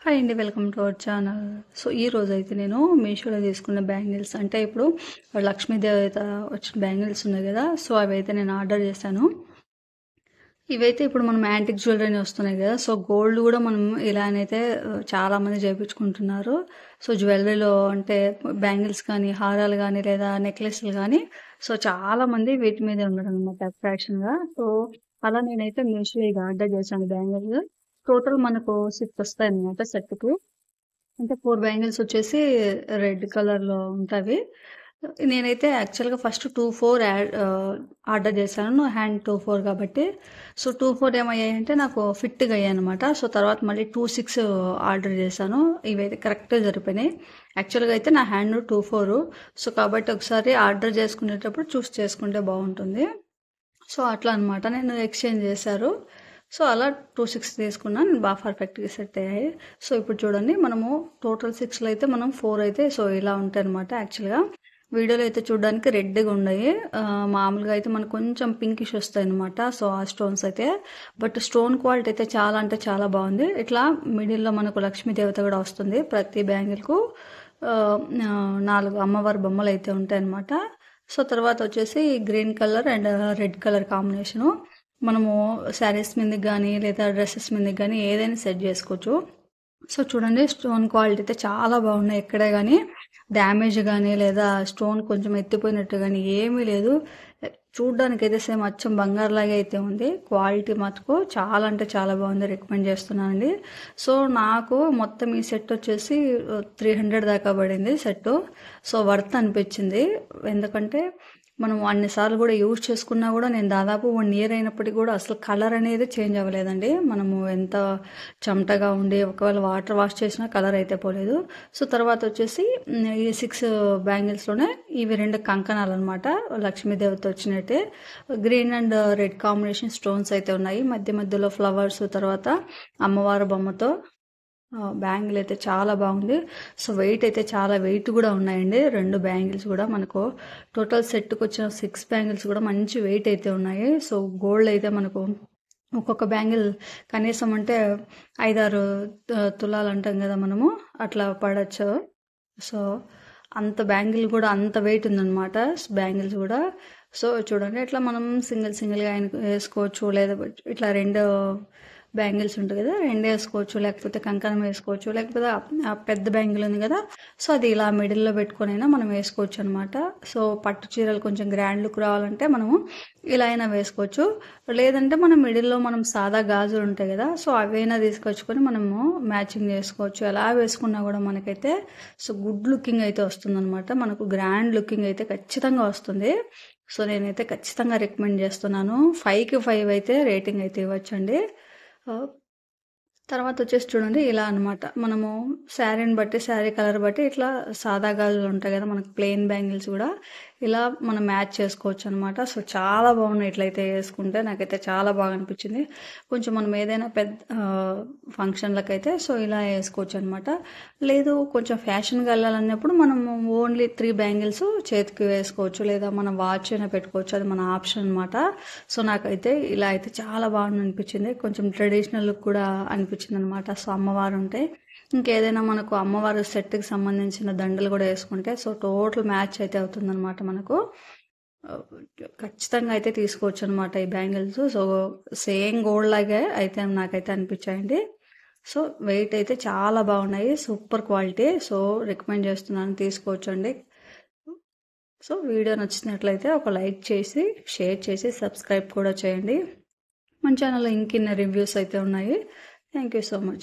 Hi అండి. Welcome to our channel. So, ఈరోజైతే నేను మీషోలో తీసుకున్న బ్యాంగిల్స్ అంటే ఇప్పుడు లక్ష్మీదేవత వచ్చిన బ్యాంగిల్స్ ఉన్నాయి కదా! సో, అవైతే నేను ఆర్డర్ చేశాను. ఇవైతే ఇప్పుడు మనం యాంటిక్ జ్యువెలరీ అని వస్తున్నాయి కదా! సో, గోల్డ్ కూడా మనం ఇలానైతే చాలామంది చేపించుకుంటున్నారు. సో, జ్యువెలరీలో అంటే బ్యాంగిల్స్ కానీ, హారాలు కానీ లేదా నెక్లెస్‌లు కానీ సో, చాలామంది వీటి మీదే ఉన్నారనమాట అట్రాక్షన్‌గా. సో, అలా నేనైతే మీషోలో ఇది ఆర్డర్ చేశాను బ్యాంగిల్స్. టోటల్ మనకు 6 వస్తాయన్నమాట సెట్‌కి. అంటే 4 బ్యాంగిల్స్ వచ్చేసి రెడ్ కలర్‌లో ఉంటవి. నేనైతే యాక్చువల్‌గా ఫస్ట్ 2, 4 ఆర్డర్ చేశాను. హ్యాండ్ 2, 4 కాబట్టి. సో, 2, 4 ఏమయ్యాయంటే నాకు ఫిట్‌గా అయ్యాయన్నమాట. సో, తర్వాత మళ్ళీ 2, 6 ఆర్డర్ చేశాను. ఇవైతే కరెక్ట్‌గా సరిపోయినాయి. యాక్చువల్‌గా అయితే నా హ్యాండ్ 2, 4 సో, కాబట్టి ఒకసారి ఆర్డర్ చేసుకునేటప్పుడు చూస్ చేసుకుంటే బాగుంటుంది. సో, అట్లా అనమాట. నేను ఎక్స్‌చేంజ్ చేశారు. సో, అలా 2, 6 తీసుకున్నా. నేను బాగా పర్ఫెక్ట్‌గా సెట్ అయ్యాయి. సో, ఇప్పుడు చూడండి మనము టోటల్ 6లో అయితే మనం 4 అయితే సో, ఇలా ఉంటాయన్నమాట యాక్చువల్‌గా. వీడియోలో అయితే చూడడానికి రెడ్‌గా ఉన్నాయి. మామూలుగా అయితే మనకు కొంచెం పింకిష్ వస్తాయన్నమాట. సో, ఆ స్టోన్స్ అయితే. బట్ స్టోన్ క్వాలిటీ అయితే చాలా అంటే చాలా బాగుంది. ఇట్లా మిడిల్‌లో మనకు లక్ష్మీ దేవత కూడా వస్తుంది. ప్రతి బ్యాంగిల్‌కు 4 అమ్మవారి బొమ్మలు అయితే ఉంటాయన్నమాట. సో, తర్వాత వచ్చేసి green colour and red colour combination. మనము శారీస్ మీదకి కానీ లేదా డ్రెస్సెస్ మీదకి కానీ ఏదైనా సెట్ చేసుకోవచ్చు. సో, చూడండి స్టోన్ క్వాలిటీ అయితే చాలా బాగున్నాయి. ఎక్కడే కానీ డ్యామేజ్ కానీ లేదా స్టోన్ కొంచెం ఎత్తిపోయినట్టు కానీ ఏమీ లేదు. చూడ్డానికైతే సేమ్ అచ్చం బంగారులాగే అయితే ఉంది. క్వాలిటీ మటుకు చాలా అంటే చాలా బాగుంది. రికమెండ్ చేస్తున్నానండి. సో, నాకు మొత్తం ఈ సెట్ వచ్చేసి 300 దాకా పడింది సెట్టు. సో, వర్త్ అనిపించింది. ఎందుకంటే మనం అన్నిసార్లు కూడా యూజ్ చేసుకున్నా కూడా నేను దాదాపు 1 ఇయర్ అయినప్పటికీ కూడా అసలు కలర్ అనేది చేంజ్ అవ్వలేదండి. మనము ఎంత చెమటగా ఉండి ఒకవేళ వాటర్ వాష్ చేసినా కలర్ అయితే పోలేదు. సో, తర్వాత వచ్చేసి ఈ 6 బ్యాంగిల్స్‌లోనే ఇవి 2 కంకణాలు అనమాట. లక్ష్మీదేవత వచ్చినట్టే green and red combination stones అయితే ఉన్నాయి. మధ్య మధ్యలో ఫ్లవర్స్ తర్వాత అమ్మవారి బొమ్మతో బ్యాంగిల్ అయితే చాలా బాగుంది. సో, వెయిట్ అయితే చాలా వెయిట్ కూడా ఉన్నాయండి. 2 బ్యాంగిల్స్ కూడా మనకు టోటల్ సెట్‌కి వచ్చిన 6 బ్యాంగిల్స్ కూడా మంచి వెయిట్ అయితే ఉన్నాయి. సో, గోల్డ్ అయితే మనకు ఒక్కొక్క బ్యాంగిల్ కనీసం అంటే 5, 6 తులాలు అంటాం కదా మనము అట్లా పడచ్చు. సో, అంత బ్యాంగిల్ కూడా అంత వెయిట్ ఉందన్నమాట బ్యాంగిల్స్ కూడా. సో, చూడండి ఇట్లా మనం సింగిల్‌గా వేసుకోవచ్చు లేదా ఇట్లా 2 బ్యాంగిల్స్ ఉంటాయి కదా! 2 వేసుకోవచ్చు. లేకపోతే కంకణం వేసుకోవచ్చు. లేకపోతే ఆ పెద్ద బ్యాంగిల్ ఉంది కదా! సో, అది ఇలా మిడిల్‌లో పెట్టుకొనైనా మనం వేసుకోవచ్చు అనమాట. సో, పట్టు చీరలు కొంచెం గ్రాండ్ లుక్ రావాలంటే మనము ఇలా అయినా వేసుకోవచ్చు. లేదంటే మనం మిడిల్‌లో మనం సాదా గాజులు ఉంటాయి కదా! సో, అవైనా తీసుకొచ్చుకొని మనము మ్యాచింగ్ చేసుకోవచ్చు. ఎలా వేసుకున్నా కూడా మనకైతే సో, గుడ్ లుకింగ్ అయితే వస్తుందన్నమాట. మనకు గ్రాండ్ లుకింగ్ అయితే ఖచ్చితంగా వస్తుంది. సో, నేనైతే ఖచ్చితంగా రికమెండ్ చేస్తున్నాను. 5కి 5 అయితే రేటింగ్ అయితే ఇవ్వచ్చండి. తర్వాత వచ్చేసి చూడండి ఇలా అనమాట. మనము శారీని బట్టి, శారీ కలర్ బట్టి ఇట్లా సాదా గాజులు ఉంటాయి కదా! మనకు ప్లెయిన్ బ్యాంగిల్స్ కూడా ఇలా మనం మ్యాచ్ చేసుకోవచ్చు అనమాట. సో, చాలా బాగున్నాయి ఇట్లయితే వేసుకుంటే. నాకైతే చాలా బాగా అనిపించింది. కొంచెం మనం ఏదైనా పెద్ద ఫంక్షన్లకైతే సో, ఇలా వేసుకోవచ్చు అనమాట. లేదు కొంచెం ఫ్యాషన్‌గా వెళ్ళాలన్నప్పుడు మనము ఓన్లీ 3 బ్యాంగిల్స్ చేతికి వేసుకోవచ్చు. లేదా మనం వాచ్ అయినా పెట్టుకోవచ్చు. అది మన ఆప్షన్ అనమాట. సో, నాకైతే ఇలా అయితే చాలా బాగా అనిపించింది. కొంచెం ట్రెడిషనల్ లుక్ కూడా అనిపించింది అనమాట. సో, అమ్మవారు ఉంటే ఇంకేదైనా మనకు అమ్మవారి సెట్‌కి సంబంధించిన దండలు కూడా వేసుకుంటే సో, టోటల్ మ్యాచ్ అయితే అవుతుందన్నమాట మనకు. ఖచ్చితంగా అయితే తీసుకోవచ్చు అనమాట ఈ బ్యాంగిల్స్. సో, సేమ్ గోల్డ్ లాగే అయితే నాకైతే అనిపించాయండి. సో, వెయిట్ అయితే చాలా బాగున్నాయి. Super quality. సో, రికమెండ్ చేస్తున్నాను తీసుకోవచ్చండి. సో, వీడియో నచ్చినట్లయితే ఒక లైక్ చేసి, షేర్ చేసి, సబ్స్క్రైబ్ కూడా చేయండి. మన ఛానల్లో ఇంకిన్ని రివ్యూస్ అయితే ఉన్నాయి. Thank you so much.